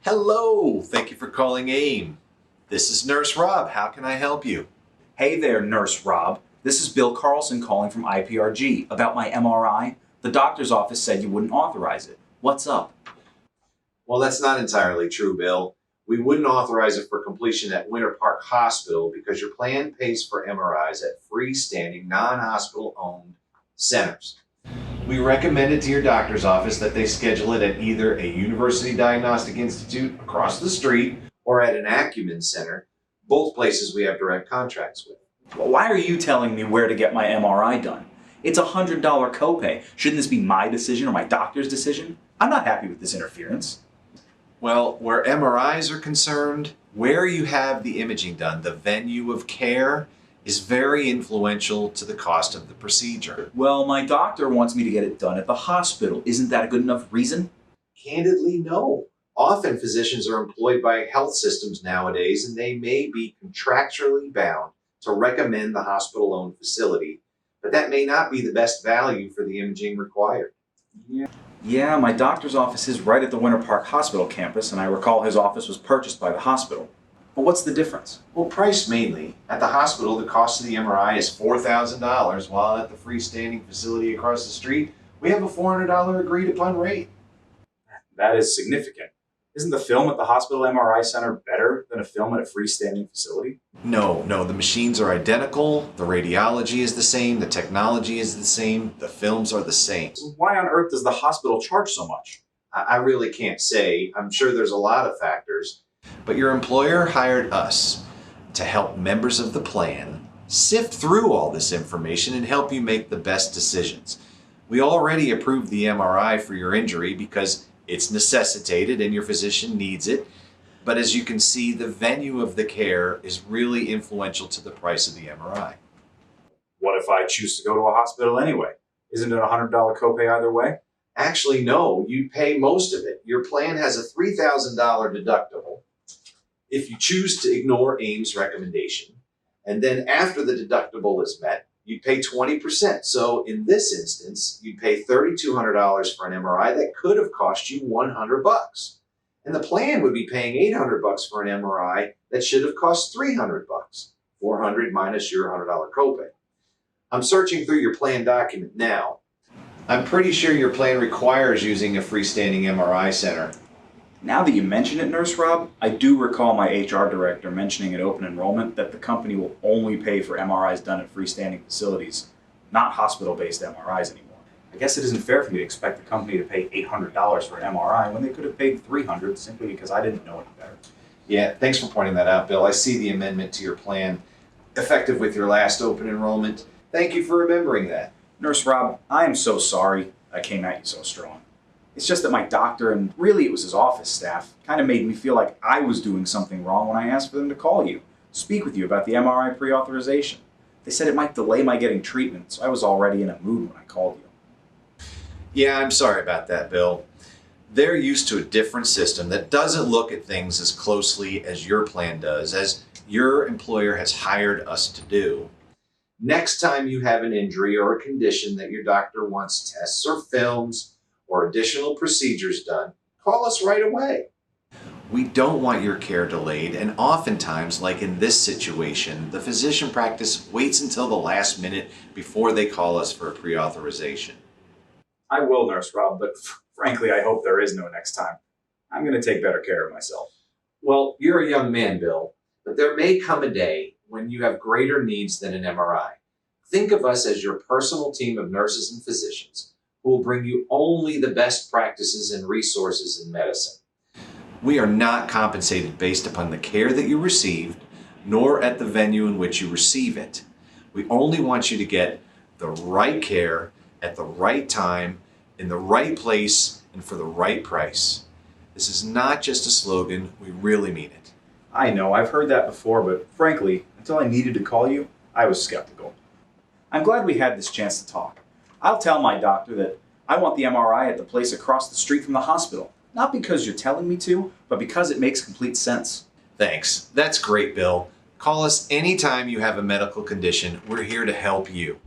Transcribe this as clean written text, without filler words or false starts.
Hello, thank you for calling AIMM. This is Nurse Rob. How can I help you? Hey there, Nurse Rob. This is Bill Carlson calling from IPRG about my MRI. The doctor's office said you wouldn't authorize it. What's up? Well, that's not entirely true, Bill. We wouldn't authorize it for completion at Winter Park Hospital because your plan pays for MRIs at freestanding, non-hospital owned centers. We recommend it to your doctor's office that they schedule it at either a University Diagnostic Institute across the street or at an Acumen Center, both places we have direct contracts with. Well, why are you telling me where to get my MRI done? It's a $100 copay. Shouldn't this be my decision or my doctor's decision? I'm not happy with this interference. Well, where MRIs are concerned, where you have the imaging done, the venue of care, is very influential to the cost of the procedure. Well, my doctor wants me to get it done at the hospital. Isn't that a good enough reason? Candidly, no. Often physicians are employed by health systems nowadays, and they may be contractually bound to recommend the hospital-owned facility, but that may not be the best value for the imaging required. Yeah, my doctor's office is right at the Winter Park Hospital campus, and I recall his office was purchased by the hospital. But what's the difference? Well, price mainly. At the hospital, the cost of the MRI is $4,000, while at the freestanding facility across the street, we have a $400 agreed-upon rate. That is significant. Isn't the film at the hospital MRI center better than a film at a freestanding facility? No, the machines are identical, the radiology is the same, the technology is the same, the films are the same. So why on earth does the hospital charge so much? I really can't say. I'm sure there's a lot of factors. But your employer hired us to help members of the plan sift through all this information and help you make the best decisions. We already approved the MRI for your injury because it's necessitated and your physician needs it. But as you can see, the venue of the care is really influential to the price of the MRI. What if I choose to go to a hospital anyway? Isn't it a $100 copay either way? Actually, no, you pay most of it. Your plan has a $3,000 deductible if you choose to ignore AIMM's recommendation. And then after the deductible is met, you pay 20%. So in this instance, you pay $3,200 for an MRI that could have cost you $100. And the plan would be paying $800 for an MRI that should have cost $300. $400 minus your $100 copay. I'm searching through your plan document now. I'm pretty sure your plan requires using a freestanding MRI center. Now that you mention it, Nurse Rob, I do recall my HR director mentioning at open enrollment that the company will only pay for MRIs done at freestanding facilities, not hospital-based MRIs anymore. I guess it isn't fair for me to expect the company to pay $800 for an MRI when they could have paid $300 simply because I didn't know any better. Yeah, thanks for pointing that out, Bill. I see the amendment to your plan, effective with your last open enrollment. Thank you for remembering that. Nurse Rob, I am so sorry I came at you so strong. It's just that my doctor, and really it was his office staff, kind of made me feel like I was doing something wrong when I asked for them to call you, speak with you about the MRI pre-authorization. They said it might delay my getting treatment, so I was already in a mood when I called you. Yeah, I'm sorry about that, Bill. They're used to a different system that doesn't look at things as closely as your plan does, as your employer has hired us to do. Next time you have an injury or a condition that your doctor wants tests or films or additional procedures done, call us right away. We don't want your care delayed, and oftentimes, like in this situation, the physician practice waits until the last minute before they call us for a pre-authorization. I will, Nurse Rob, but frankly, I hope there is no next time. I'm going to take better care of myself. Well, you're a young man, Bill, but there may come a day when you have greater needs than an MRI. Think of us as your personal team of nurses and physicians who will bring you only the best practices and resources in medicine. We are not compensated based upon the care that you received, nor at the venue in which you receive it. We only want you to get the right care at the right time, in the right place, and for the right price. This is not just a slogan, we really mean it. I know, I've heard that before, but frankly, until I needed to call you, I was skeptical. I'm glad we had this chance to talk. I'll tell my doctor that I want the MRI at the place across the street from the hospital. Not because you're telling me to, but because it makes complete sense. Thanks. That's great, Bill. Call us anytime you have a medical condition. We're here to help you.